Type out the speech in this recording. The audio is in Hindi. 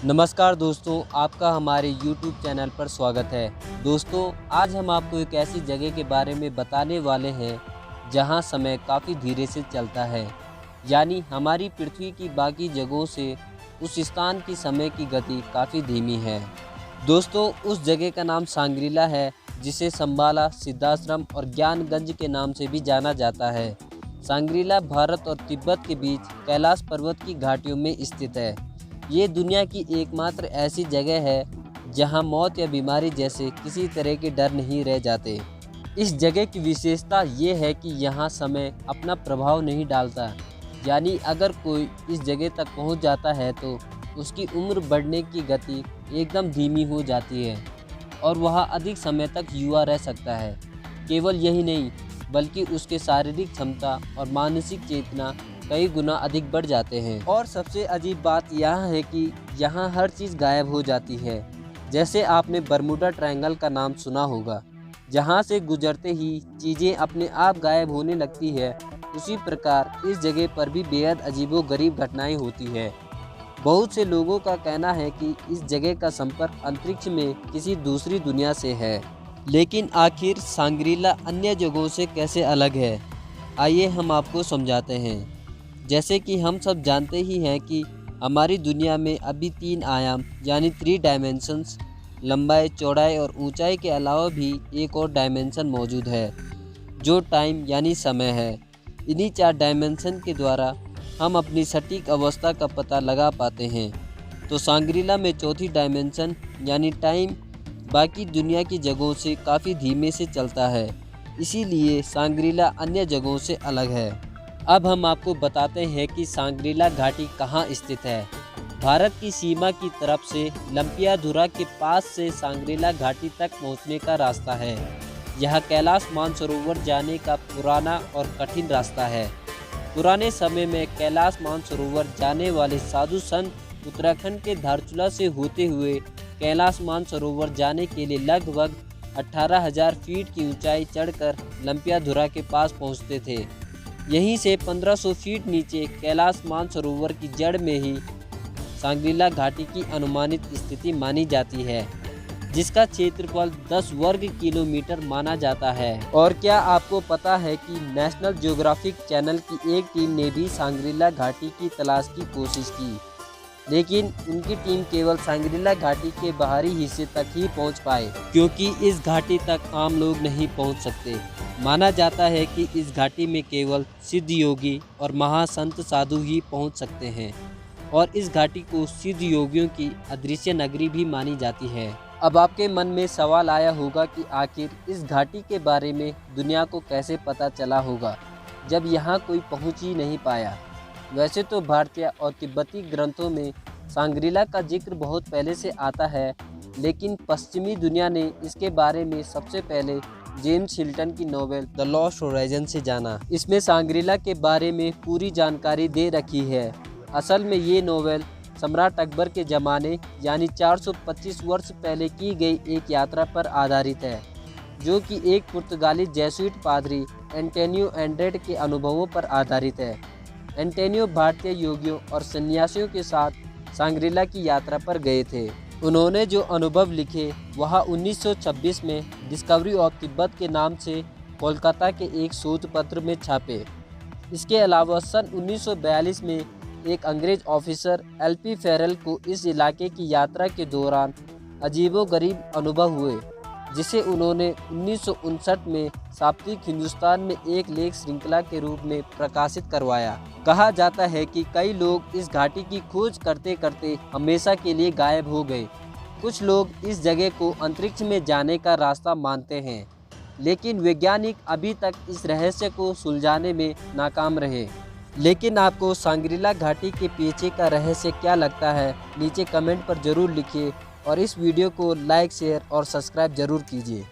नमस्कार दोस्तों, आपका हमारे YouTube चैनल पर स्वागत है। दोस्तों, आज हम आपको एक ऐसी जगह के बारे में बताने वाले हैं जहां समय काफ़ी धीरे से चलता है। यानी हमारी पृथ्वी की बाकी जगहों से उस स्थान की समय की गति काफ़ी धीमी है। दोस्तों, उस जगह का नाम सांग्रीला है, जिसे संबाला, सिद्धाश्रम और ज्ञानगंज के नाम से भी जाना जाता है। सांग्रीला भारत और तिब्बत के बीच कैलाश पर्वत की घाटियों में स्थित है। ये दुनिया की एकमात्र ऐसी जगह है जहां मौत या बीमारी जैसे किसी तरह के डर नहीं रह जाते। इस जगह की विशेषता ये है कि यहाँ समय अपना प्रभाव नहीं डालता। यानी अगर कोई इस जगह तक पहुँच जाता है तो उसकी उम्र बढ़ने की गति एकदम धीमी हो जाती है और वह अधिक समय तक युवा रह सकता है। केवल यही नहीं, बल्कि उसके शारीरिक क्षमता और मानसिक चेतना कई गुना अधिक बढ़ जाते हैं। और सबसे अजीब बात यह है कि यहाँ हर चीज़ गायब हो जाती है। जैसे आपने बरमूडा ट्रायंगल का नाम सुना होगा, जहाँ से गुजरते ही चीज़ें अपने आप गायब होने लगती है, उसी प्रकार इस जगह पर भी बेहद अजीबोगरीब घटनाएं होती है। बहुत से लोगों का कहना है कि इस जगह का संपर्क अंतरिक्ष में किसी दूसरी दुनिया से है। लेकिन आखिर सांग्रीला अन्य जगहों से कैसे अलग है, आइए हम आपको समझाते हैं। जैसे कि हम सब जानते ही हैं कि हमारी दुनिया में अभी 3 आयाम यानी 3 डायमेंशंस, लंबाई, चौड़ाई और ऊंचाई के अलावा भी एक और डायमेंशन मौजूद है, जो टाइम यानी समय है। इन्हीं 4 डायमेंशन के द्वारा हम अपनी सटीक अवस्था का पता लगा पाते हैं। तो सांग्रीला में चौथी डायमेंशन यानी टाइम बाकी दुनिया की जगहों से काफ़ी धीमे से चलता है, इसीलिए सांग्रीला अन्य जगहों से अलग है। अब हम आपको बताते हैं कि सांग्रीला घाटी कहाँ स्थित है। भारत की सीमा की तरफ से लंपियाधुरा के पास से सांग्रीला घाटी तक पहुँचने का रास्ता है। यह कैलाश मानसरोवर जाने का पुराना और कठिन रास्ता है। पुराने समय में कैलाश मानसरोवर जाने वाले साधु संत उत्तराखंड के धारचूला से होते हुए कैलाश मानसरोवर जाने के लिए लगभग 18,000 फीट की ऊंचाई चढ़कर लंपियाधुरा के पास पहुंचते थे। यहीं से 1500 फीट नीचे कैलाश मानसरोवर की जड़ में ही सांग्रीला घाटी की अनुमानित स्थिति मानी जाती है, जिसका क्षेत्रफल 10 वर्ग किलोमीटर माना जाता है। और क्या आपको पता है कि नेशनल ज्योग्राफिक चैनल की एक टीम ने भी सांग्रीला घाटी की तलाश की कोशिश की, लेकिन उनकी टीम केवल सांग्रीला घाटी के बाहरी हिस्से तक ही पहुंच पाए, क्योंकि इस घाटी तक आम लोग नहीं पहुंच सकते। माना जाता है कि इस घाटी में केवल सिद्ध योगी और महासंत साधु ही पहुंच सकते हैं, और इस घाटी को सिद्ध योगियों की अदृश्य नगरी भी मानी जाती है। अब आपके मन में सवाल आया होगा कि आखिर इस घाटी के बारे में दुनिया को कैसे पता चला होगा, जब यहाँ कोई पहुँच ही नहीं पाया। वैसे तो भारतीय और तिब्बती ग्रंथों में सांग्रीला का जिक्र बहुत पहले से आता है, लेकिन पश्चिमी दुनिया ने इसके बारे में सबसे पहले जेम्स हिल्टन की नोवेल द लॉस्ट होराइजन से जाना। इसमें सांग्रीला के बारे में पूरी जानकारी दे रखी है। असल में ये नोवेल सम्राट अकबर के ज़माने यानी 425 वर्ष पहले की गई एक यात्रा पर आधारित है, जो कि एक पुर्तगाली जेसुइट पादरी एंटोनियो एंड्रेट के अनुभवों पर आधारित है। एंटोनियो भारतीय योगियों और सन्यासियों के साथ सांग्रीला की यात्रा पर गए थे। उन्होंने जो अनुभव लिखे वह 1926 में डिस्कवरी ऑफ तिब्बत के नाम से कोलकाता के एक शोध पत्र में छापे। इसके अलावा सन 1942 में एक अंग्रेज ऑफिसर एलपी फेरल को इस इलाके की यात्रा के दौरान अजीबोगरीब अनुभव हुए, जिसे उन्होंने 1959 में साप्ताहिक हिंदुस्तान में एक लेख श्रृंखला के रूप में प्रकाशित करवाया। कहा जाता है कि कई लोग इस घाटी की खोज करते करते हमेशा के लिए गायब हो गए। कुछ लोग इस जगह को अंतरिक्ष में जाने का रास्ता मानते हैं, लेकिन वैज्ञानिक अभी तक इस रहस्य को सुलझाने में नाकाम रहे। लेकिन आपको सांग्रीला घाटी के पीछे का रहस्य क्या लगता है, नीचे कमेंट पर ज़रूर लिखिए और इस वीडियो को लाइक, शेयर और सब्सक्राइब ज़रूर कीजिए।